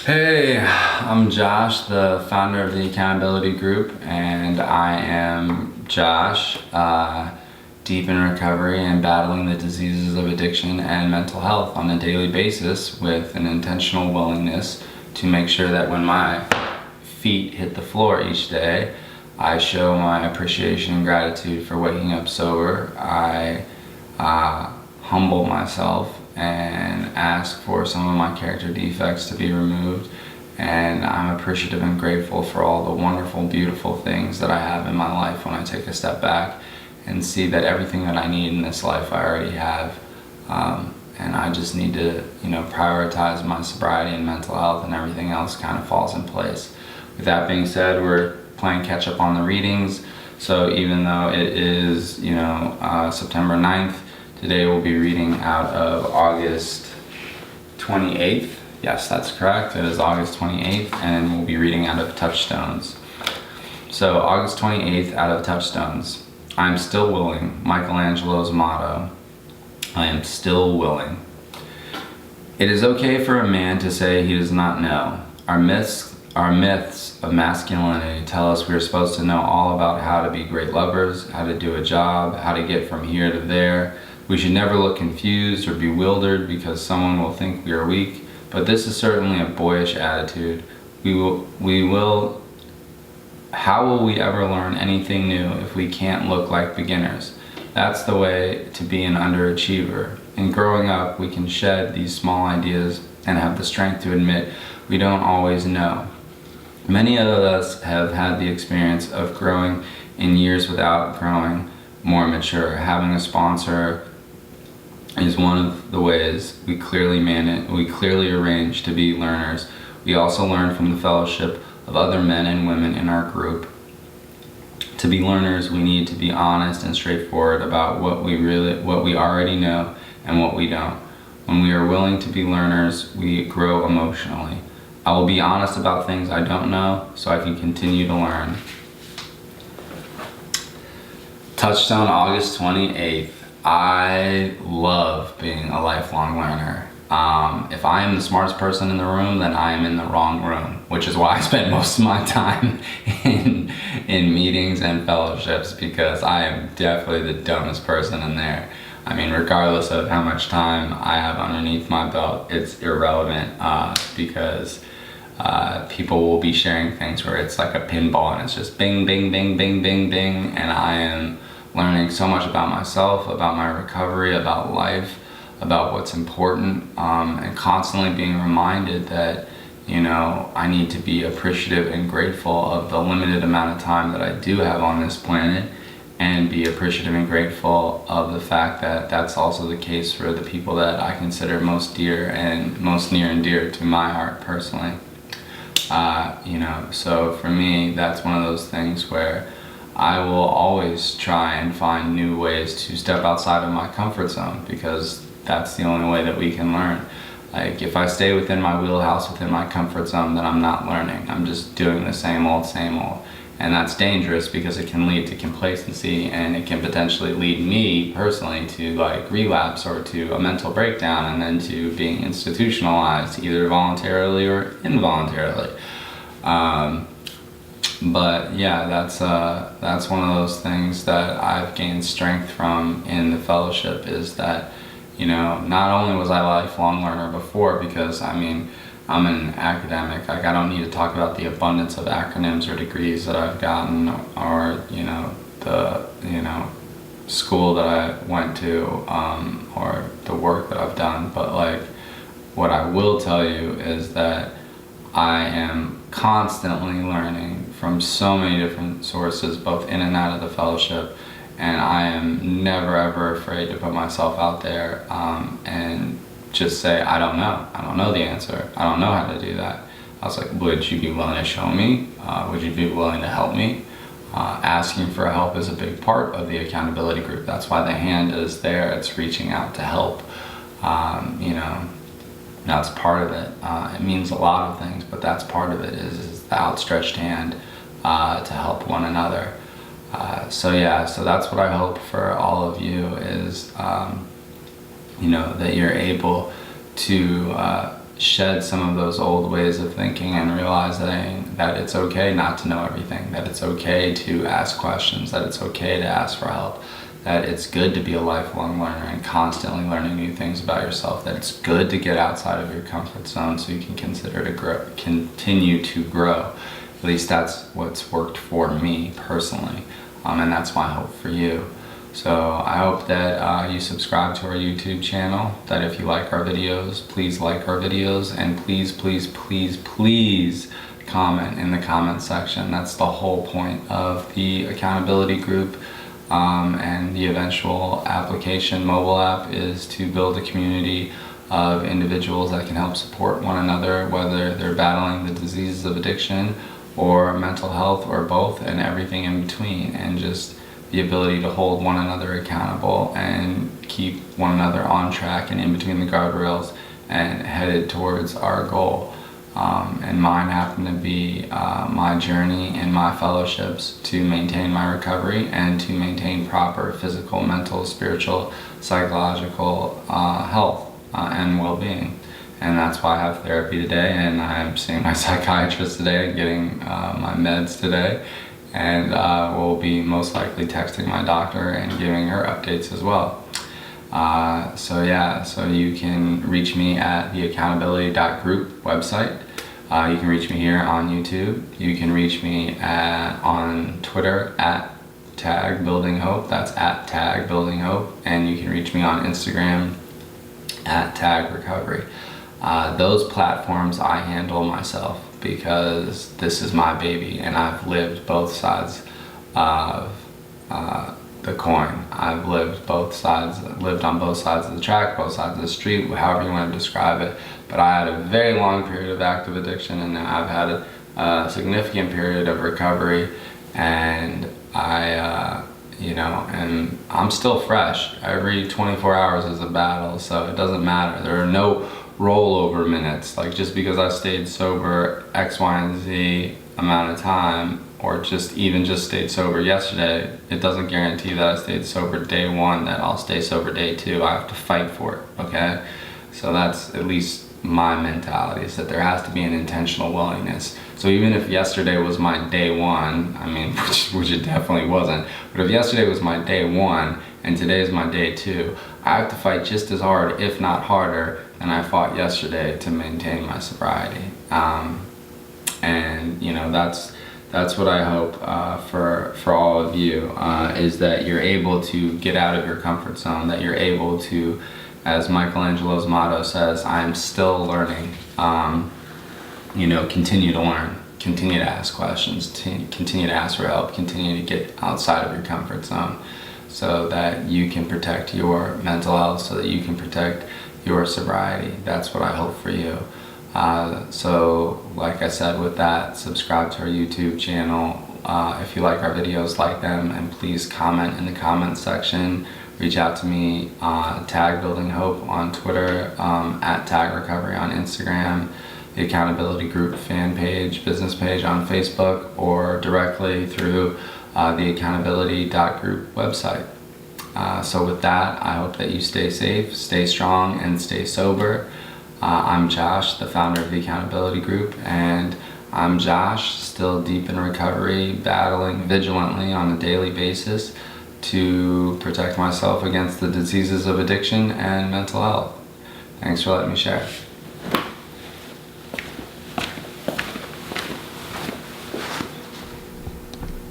Hey, I'm Josh, the founder of the Accountability Group, and I am Josh, deep in recovery and battling the diseases of addiction and mental health on a daily basis with an intentional willingness to make sure that when my feet hit the floor each day, I show my appreciation and gratitude for waking up sober. I humble myself and ask for some of my character defects to be removed, and I'm appreciative and grateful for all the wonderful, beautiful things that I have in my life when I take a step back and see that everything that I need in this life I already have, and I just need to prioritize my sobriety and mental health, and everything else kind of falls in place. With that being said, we're playing catch up on the readings, so even though it is September 9th, today we'll be reading out of August 28th. Yes, that's correct. It is August 28th, and we'll be reading out of Touchstones. So August 28th out of Touchstones. I'm still willing, Michelangelo's motto. I am still willing. It is okay for a man to say he does not know. Our myths of masculinity tell us we are supposed to know all about how to be great lovers, how to do a job, how to get from here to there. We should never look confused or bewildered because someone will think we are weak, but this is certainly a boyish attitude. How will we ever learn anything new if we can't look like beginners? That's the way to be an underachiever. In growing up, we can shed these small ideas and have the strength to admit we don't always know. Many of us have had the experience of growing in years without growing more mature. Having a sponsor is one of the ways we clearly arrange to be learners. We also learn from the fellowship of other men and women in our group. To be learners, we need to be honest and straightforward about what we already know and what we don't. When we are willing to be learners, we grow emotionally. I will be honest about things I don't know so I can continue to learn. Touchstone, August 28th. I love being a lifelong learner. If I am the smartest person in the room, then I am in the wrong room, which is why I spend most of my time in meetings and fellowships, because I am definitely the dumbest person in there. I mean, regardless of how much time I have underneath my belt, it's irrelevant, because people will be sharing things where it's like a pinball and it's just bing, bing, bing, bing, bing, bing, and I am learning so much about myself, about my recovery, about life, about what's important, and constantly being reminded that I need to be appreciative and grateful of the limited amount of time that I do have on this planet, and be appreciative and grateful of the fact that that's also the case for the people that I consider most dear and most near and dear to my heart personally. So for me, that's one of those things where I will always try and find new ways to step outside of my comfort zone, because that's the only way that we can learn. Like, if I stay within my wheelhouse, within my comfort zone, then I'm not learning. I'm just doing the same old. And that's dangerous because it can lead to complacency, and it can potentially lead me personally to relapse or to a mental breakdown, and then to being institutionalized either voluntarily or involuntarily. But yeah, that's one of those things that I've gained strength from in the fellowship, is that not only was I a lifelong learner before, because I'm an academic, I don't need to talk about the abundance of acronyms or degrees that I've gotten, or the school that I went to, or the work that I've done, but what I will tell you is that I am constantly learning from so many different sources, both in and out of the fellowship, and I am never ever afraid to put myself out there and just say, I don't know the answer, I don't know how to do that. I was like, would you be willing to show me? Would you be willing to help me? Asking for help is a big part of the accountability group. That's why the hand is there. It's reaching out to help. That's part of it. It means a lot of things, but that's part of it, is the outstretched hand to help one another. So that's what I hope for all of you, is that you're able to shed some of those old ways of thinking and realizing that it's okay not to know everything, that it's okay to ask questions, that it's okay to ask for help, that it's good to be a lifelong learner and constantly learning new things about yourself, that it's good to get outside of your comfort zone so you can continue to grow. At least that's what's worked for me personally, and that's my hope for you. So I hope that you subscribe to our YouTube channel, that if you like our videos, please like our videos, and please, please, please, please comment in the comment section. That's the whole point of the accountability group, and the eventual application mobile app is to build a community of individuals that can help support one another, whether they're battling the diseases of addiction or mental health or both and everything in between, and just the ability to hold one another accountable and keep one another on track and in between the guardrails and headed towards our goal. And mine happened to be my journey and my fellowships to maintain my recovery and to maintain proper physical, mental, spiritual, psychological health and well-being. And that's why I have therapy today, and I'm seeing my psychiatrist today and getting my meds today. And we'll be most likely texting my doctor and giving her updates as well. So you can reach me at theaccountability.group website. You can reach me here on YouTube. You can reach me on Twitter at @tagbuildinghope. That's at @tagbuildinghope. And you can reach me on Instagram at @tagrecovery. Those platforms I handle myself, because this is my baby and I've lived both sides of the coin. I've lived on both sides of the track, both sides of the street, however you want to describe it. But I had a very long period of active addiction, and now I've had a significant period of recovery, and and I'm still fresh. Every 24 hours is a battle, so it doesn't matter. There are no rollover minutes. Like, just because I stayed sober X, Y, and Z amount of time, or just stayed sober yesterday, it doesn't guarantee that I stayed sober day one that I'll stay sober day two. I have to fight for it, okay? So that's at least my mentality, is that there has to be an intentional willingness. So even if yesterday was my day one, I mean, which it definitely wasn't, but if yesterday was my day one and today is my day two, I have to fight just as hard, if not harder, than I fought yesterday to maintain my sobriety. And that's what I hope for all of you, is that you're able to get out of your comfort zone, that you're able to, as Michelangelo's motto says, I'm still learning. Continue to learn, continue to ask questions, continue to ask for help, continue to get outside of your comfort zone so that you can protect your mental health, so that you can protect your sobriety. That's what I hope for you. So like I said, with that, subscribe to our YouTube channel. If you like our videos, like them, and please comment in the comment section. Reach out to me, tag Building Hope on Twitter, at Tag Recovery on Instagram, the Accountability Group fan page, business page on Facebook, or directly through the theaccountability.group website. So with that, I hope that you stay safe, stay strong, and stay sober. I'm Josh, the founder of the Accountability Group, and I'm Josh, still deep in recovery, battling vigilantly on a daily basis to protect myself against the diseases of addiction and mental health. Thanks for letting me share.